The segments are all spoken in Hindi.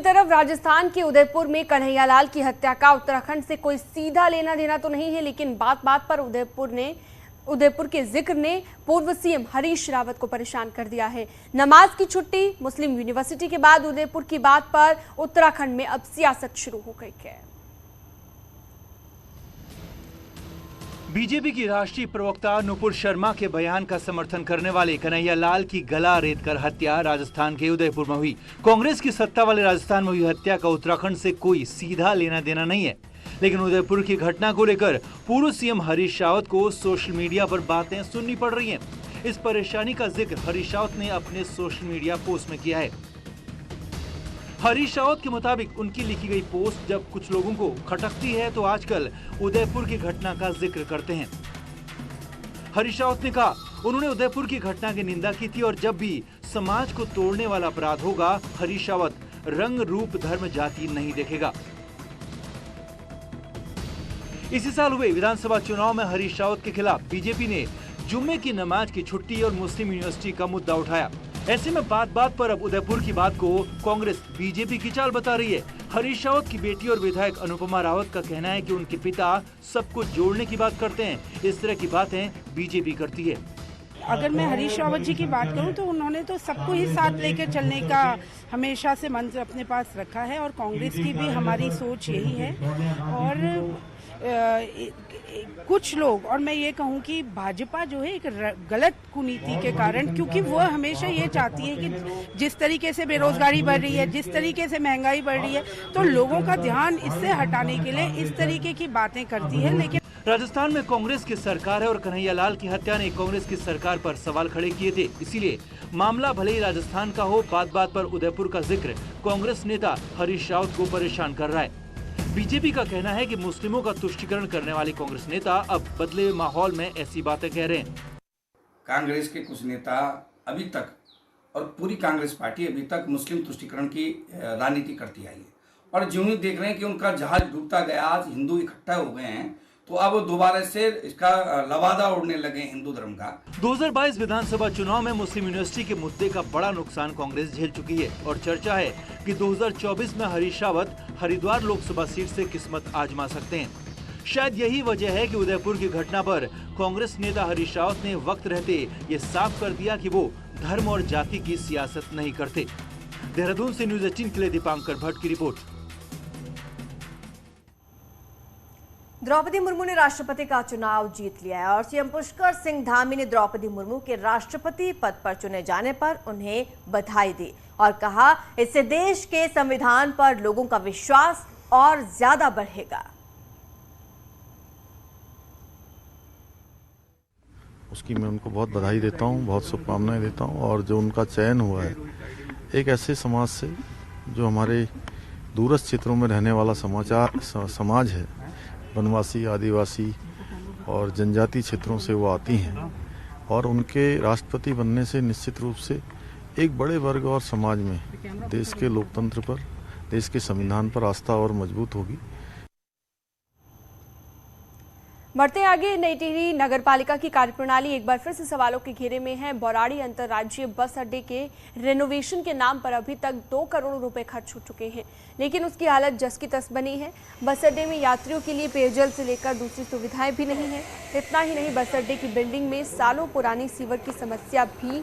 तरफ राजस्थान के उदयपुर में कन्हैयालाल की हत्या का उत्तराखंड से कोई सीधा लेना देना तो नहीं है, लेकिन बात बात पर उदयपुर के जिक्र ने पूर्व सीएम हरीश रावत को परेशान कर दिया है। नमाज की छुट्टी, मुस्लिम यूनिवर्सिटी के बाद उदयपुर की बात पर उत्तराखंड में अब सियासत शुरू हो गई है। बीजेपी की राष्ट्रीय प्रवक्ता नुपुर शर्मा के बयान का समर्थन करने वाले कन्हैयालाल की गला रेतकर हत्या राजस्थान के उदयपुर में हुई। कांग्रेस की सत्ता वाले राजस्थान में हुई हत्या का उत्तराखंड से कोई सीधा लेना देना नहीं है, लेकिन उदयपुर की घटना को लेकर पूर्व सीएम हरीश रावत को सोशल मीडिया पर बातें सुननी पड़ रही हैं। इस परेशानी का जिक्र हरीश रावत ने अपने सोशल मीडिया पोस्ट में किया है। हरीश रावत के मुताबिक उनकी लिखी गई पोस्ट जब कुछ लोगों को खटकती है तो आजकल उदयपुर की घटना का जिक्र करते हैं। हरीश रावत ने कहा, उन्होंने उदयपुर की घटना की निंदा की थी और जब भी समाज को तोड़ने वाला अपराध होगा, हरीश रावत रंग रूप धर्म जाति नहीं देखेगा। इसी साल हुए विधानसभा चुनाव में हरीश रावत के खिलाफ बीजेपी ने जुम्मे की नमाज की छुट्टी और मुस्लिम यूनिवर्सिटी का मुद्दा उठाया। ऐसे में बात बात पर अब उदयपुर की बात को कांग्रेस बीजेपी की चाल बता रही है। हरीश रावत की बेटी और विधायक अनुपमा रावत का कहना है कि उनके पिता सबको जोड़ने की बात करते हैं। इस तरह की बातें बीजेपी करती है। अगर मैं हरीश रावत जी की बात करूं तो उन्होंने तो सबको ही साथ लेकर चलने का हमेशा से मंत्र अपने पास रखा है और कांग्रेस की भी हमारी सोच यही है। और कुछ लोग, और मैं ये कहूँ कि भाजपा जो है एक गलत कुनीति के कारण, क्योंकि वो हमेशा ये चाहती है कि जिस तरीके से बेरोजगारी बढ़ रही है, जिस तरीके से महंगाई बढ़ रही है, तो लोगों का ध्यान इससे हटाने के लिए इस तरीके की बातें करती है। लेकिन राजस्थान में कांग्रेस की सरकार है और कन्हैयालाल की हत्या ने कांग्रेस की सरकार पर सवाल खड़े किए थे। इसीलिए मामला भले ही राजस्थान का हो, बात बात पर उदयपुर का जिक्र कांग्रेस नेता हरीश रावत को परेशान कर रहा है। बीजेपी का कहना है कि मुस्लिमों का तुष्टीकरण करने वाले कांग्रेस नेता अब बदले हुए माहौल में ऐसी बातें कह रहे हैं। कांग्रेस के कुछ नेता अभी तक और पूरी कांग्रेस पार्टी अभी तक मुस्लिम तुष्टीकरण की राजनीति करती आई है और जो ही देख रहे हैं कि उनका जहाज डूबता गया, आज हिंदू इकट्ठा हो गए हैं तो अब दोबारा से इसका लवादा उड़ने लगे हिंदू धर्म का। 2022 विधानसभा चुनाव में मुस्लिम यूनिवर्सिटी के मुद्दे का बड़ा नुकसान कांग्रेस झेल चुकी है और चर्चा है कि 2024 में हरीश रावत हरिद्वार लोकसभा सीट से किस्मत आजमा सकते हैं। शायद यही वजह है कि उदयपुर की घटना पर कांग्रेस नेता हरीश रावत ने वक्त रहते ये साफ कर दिया कि वो धर्म और जाति की सियासत नहीं करते। देहरादून से न्यूज़ 18 के लिए दीपांकर भट्ट की रिपोर्ट। द्रौपदी मुर्मू ने राष्ट्रपति का चुनाव जीत लिया है और सीएम पुष्कर सिंह धामी ने द्रौपदी मुर्मू के राष्ट्रपति पद पर चुने जाने पर उन्हें बधाई दी और कहा, इससे देश के संविधान पर लोगों का विश्वास और ज्यादा बढ़ेगा। उसकी मैं उनको बहुत बधाई देता हूं, बहुत शुभकामनाएं देता हूं और जो उनका चयन हुआ है एक ऐसे समाज से जो हमारे दूरस्थ क्षेत्रों में रहने वाला समाज है, वनवासी, आदिवासी और जनजाति क्षेत्रों से वो आती हैं और उनके राष्ट्रपति बनने से निश्चित रूप से एक बड़े वर्ग और समाज में देश के लोकतंत्र पर, देश के संविधान पर आस्था और मजबूत होगी। बढ़ते आगे, नई टिहरी नगर पालिका की कार्यप्रणाली एक बार फिर से सवालों के घेरे में है। बौराड़ी अंतर्राज्यीय बस अड्डे के रेनोवेशन के नाम पर अभी तक 2 करोड़ रुपए खर्च हो चुके हैं, लेकिन उसकी हालत जस की तस बनी है। बस अड्डे में यात्रियों के लिए पेयजल से लेकर दूसरी सुविधाएं भी नहीं है। इतना ही नहीं, बस अड्डे की बिल्डिंग में सालों पुरानी सीवर की समस्या भी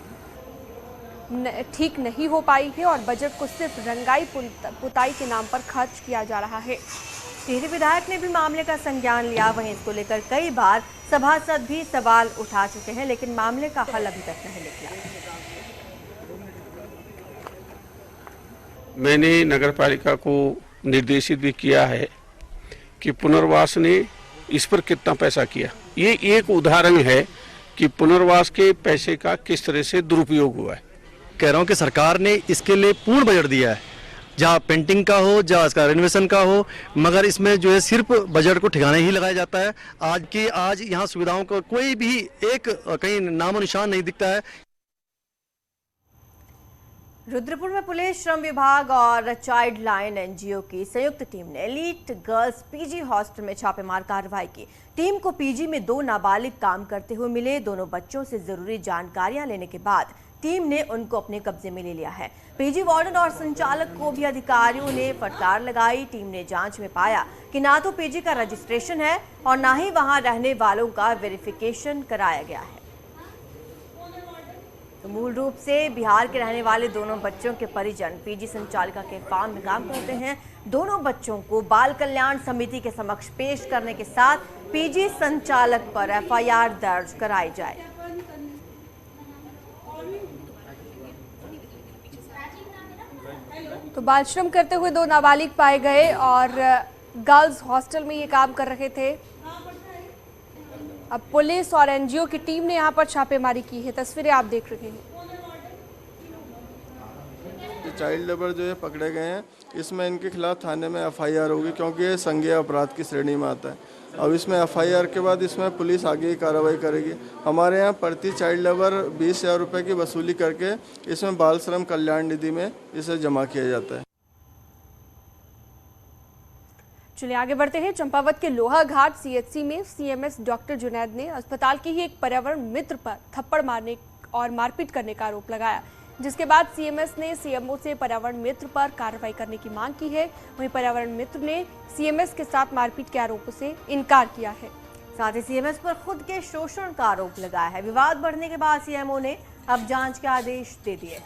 ठीक नहीं हो पाई है और बजट को सिर्फ रंगाई पुताई के नाम पर खर्च किया जा रहा है। टिहरी विधायक ने भी मामले का संज्ञान लिया। वहीं इसको लेकर कई बार सभासद भी सवाल उठा चुके हैं, लेकिन मामले का हल अभी तक नहीं निकला। मैंने नगर पालिका को निर्देशित भी किया है कि पुनर्वास ने इस पर कितना पैसा किया। ये एक उदाहरण है कि पुनर्वास के पैसे का किस तरह से दुरुपयोग हुआ है। कह रहा हूँ कि सरकार ने इसके लिए पूर्ण बजट दिया है, जहाँ पेंटिंग का हो, जहाँ इसका रेनोवेशन का हो, मगर इसमें जो है सिर्फ बजट को ठिकाने ही लगाया जाता है। आज यहाँ सुविधाओं का कोई भी एक कहीं नामो निशान नहीं दिखता है। रुद्रपुर में पुलिस, श्रम विभाग और चाइल्ड लाइन एनजीओ की संयुक्त टीम ने एलीट गर्ल्स पीजी हॉस्टल में छापेमार कार्रवाई की। टीम को पीजी में 2 नाबालिग काम करते हुए मिले। दोनों बच्चों से जरूरी जानकारियां लेने के बाद टीम ने उनको अपने कब्जे में ले लिया है। पीजी वार्डन और संचालक को भी अधिकारियों ने फटकार लगाई। टीम ने जांच में पाया कि ना तो पीजी का रजिस्ट्रेशन है और ना ही वहां रहने वालों का वेरिफिकेशन कराया गया है। तो मूल रूप से बिहार के रहने वाले दोनों बच्चों के परिजन पीजी संचालिका के फार्म में काम करते हैं। दोनों बच्चों को बाल कल्याण समिति के समक्ष पेश करने के साथ पीजी संचालक पर एफआईआर दर्ज कराई जाए। तो बाल श्रम करते हुए 2 नाबालिग पाए गए और गर्ल्स हॉस्टल में ये काम कर रहे थे। अब पुलिस और एनजीओ की टीम ने यहां पर छापेमारी की है। तस्वीरें आप देख रहे हैं। चाइल्ड लेबर जो है पकड़े गए हैं, इसमें इनके खिलाफ थाने में एफआईआर होगी क्योंकि ये संज्ञेय अपराध की श्रेणी में आता है। अब इसमें एफआईआर के बाद इसमें पुलिस आगे की कार्रवाई करेगी। हमारे यहाँ प्रति चाइल्ड लेबर 20,000 रुपये की वसूली करके इसमें बाल श्रम कल्याण निधि में इसे जमा किया जाता है। चलिए आगे बढ़ते हैं। चंपावत के लोहा घाट सीएचसी में सीएमएस डॉक्टर जुनैद ने अस्पताल के ही एक पर्यावरण मित्र पर थप्पड़ मारने और मारपीट करने का आरोप लगाया, जिसके बाद सीएमएस ने सीएमओ से पर्यावरण मित्र पर कार्रवाई करने की मांग की है। वहीं पर्यावरण मित्र ने सीएमएस के साथ मारपीट के आरोपों से इनकार किया है। साथ ही सीएमएस पर खुद के शोषण का आरोप लगाया है। विवाद बढ़ने के बाद सीएमओ ने अब जांच के आदेश दे दिए।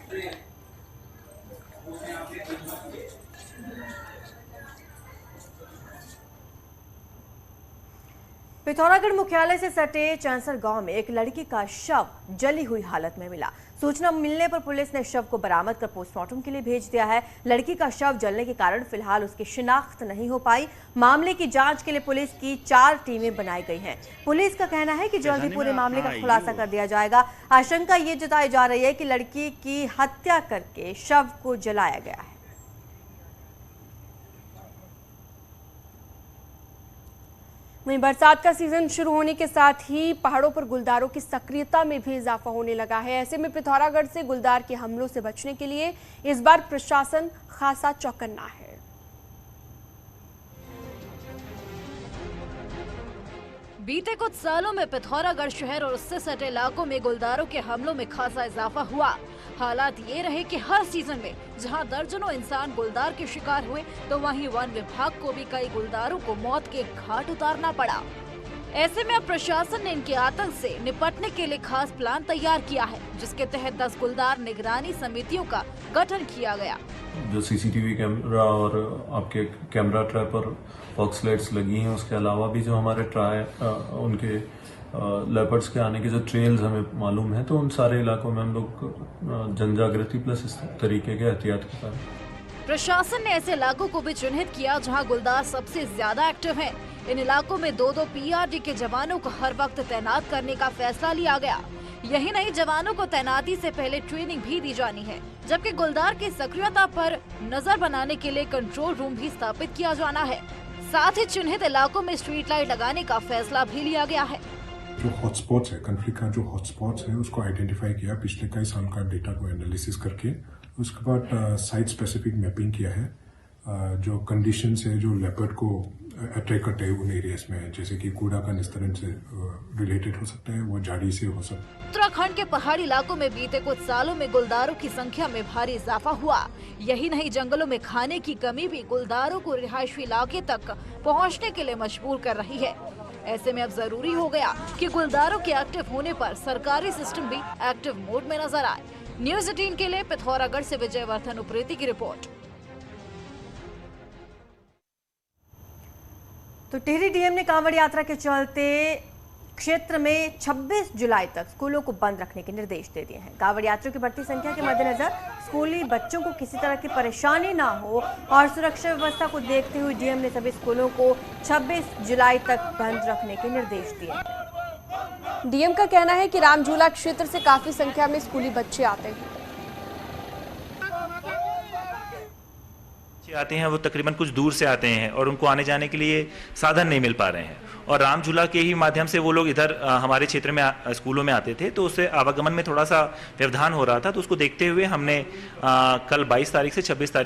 पिथौरागढ़ मुख्यालय से सटे चैंसर गांव में एक लड़की का शव जली हुई हालत में मिला। सूचना मिलने पर पुलिस ने शव को बरामद कर पोस्टमार्टम के लिए भेज दिया है। लड़की का शव जलने के कारण फिलहाल उसकी शिनाख्त नहीं हो पाई। मामले की जांच के लिए पुलिस की 4 टीमें बनाई गई हैं। पुलिस का कहना है कि जल्द ही पूरे मामले का खुलासा कर दिया जाएगा। आशंका ये जताई जा रही है कि लड़की की हत्या करके शव को जलाया गया है। वहीं बरसात का सीजन शुरू होने के साथ ही पहाड़ों पर गुलदारों की सक्रियता में भी इजाफा होने लगा है। ऐसे में पिथौरागढ़ से गुलदार के हमलों से बचने के लिए इस बार प्रशासन खासा चौकन्ना है। बीते कुछ सालों में पिथौरागढ़ शहर और उससे सटे इलाकों में गुलदारों के हमलों में खासा इजाफा हुआ। हालात ये रहे कि हर सीजन में जहां दर्जनों इंसान गुलदार के शिकार हुए, तो वहीं वन विभाग को भी कई गुलदारों को मौत के घाट उतारना पड़ा। ऐसे में अब प्रशासन ने इनके आतंक से निपटने के लिए खास प्लान तैयार किया है, जिसके तहत 10 गुलदार निगरानी समितियों का गठन किया गया। जो सीसीटीवी कैमरा और आपके कैमरा ट्रैपर फॉक्स लाइट्स लगी हैं, उसके अलावा भी जो हमारे उनके लेपर्ड्स के आने के जो ट्रेल्स हमें मालूम है, तो उन सारे इलाकों में हम लोग जनजागृति प्लस इस तरीके के एहतियात के साथ। प्रशासन ने ऐसे इलाकों को भी चिन्हित किया जहां गुलदार सबसे ज्यादा एक्टिव हैं। इन इलाकों में 2-2 पीआरडी के जवानों को हर वक्त तैनात करने का फैसला लिया गया। यही नहीं, जवानों को तैनाती से पहले ट्रेनिंग भी दी जानी है, जबकि गुलदार की सक्रियता पर नजर बनाने के लिए कंट्रोल रूम भी स्थापित किया जाना है। साथ ही चिन्हित इलाकों में स्ट्रीट लाइट लगाने का फैसला भी लिया गया है। जो हॉटस्पॉट्स है, कंफ्लिक्ट का जो हॉटस्पॉट्स है, उसको आइडेंटिफाई किया पिछले कई साल का डेटा को एनालिसिस करके। उसके बाद साइट स्पेसिफिक मैपिंग किया है। जो कंडीशन है जो लेपर्ड को अट्रैक्ट करते हैं उन एरियाज में, जैसे कि कूड़ा का निस्तारण से रिलेटेड हो सकता है, वो झाड़ी से हो सकता है। उत्तराखंड के पहाड़ी इलाकों में बीते कुछ सालों में गुलदारों की संख्या में भारी इजाफा हुआ। यही नहीं, जंगलों में खाने की कमी भी गुलदारों को रिहायशी इलाके तक पहुंचने के लिए मजबूर कर रही है। ऐसे में अब जरूरी हो गया कि गुलदारों के एक्टिव होने पर सरकारी सिस्टम भी एक्टिव मोड में नजर आए। न्यूज़ 18 के लिए पिथौरागढ़ से विजयवर्धन उप्रेती की रिपोर्ट। तो टिहरी डीएम ने कांवड़ यात्रा के चलते क्षेत्र में 26 जुलाई तक स्कूलों को बंद रखने के निर्देश दे दिए हैं। कांवड़ यात्रियों की बढ़ती संख्या के मद्देनजर स्कूली बच्चों को किसी तरह की परेशानी ना हो और सुरक्षा व्यवस्था को देखते हुए डीएम ने सभी स्कूलों को 26 जुलाई तक बंद रखने के निर्देश दिए हैं। डीएम का कहना है कि रामझूला क्षेत्र से काफी संख्या में स्कूली बच्चे आते हैं वो तकरीबन कुछ दूर से आते हैं और उनको आने जाने के लिए साधन नहीं मिल पा रहे हैं, और रामझूला के ही माध्यम से वो लोग इधर हमारे क्षेत्र में स्कूलों में आते थे, तो उससे आवागमन में थोड़ा सा व्यवधान हो रहा था। तो उसको देखते हुए हमने कल 22 तारीख से 26 तारीख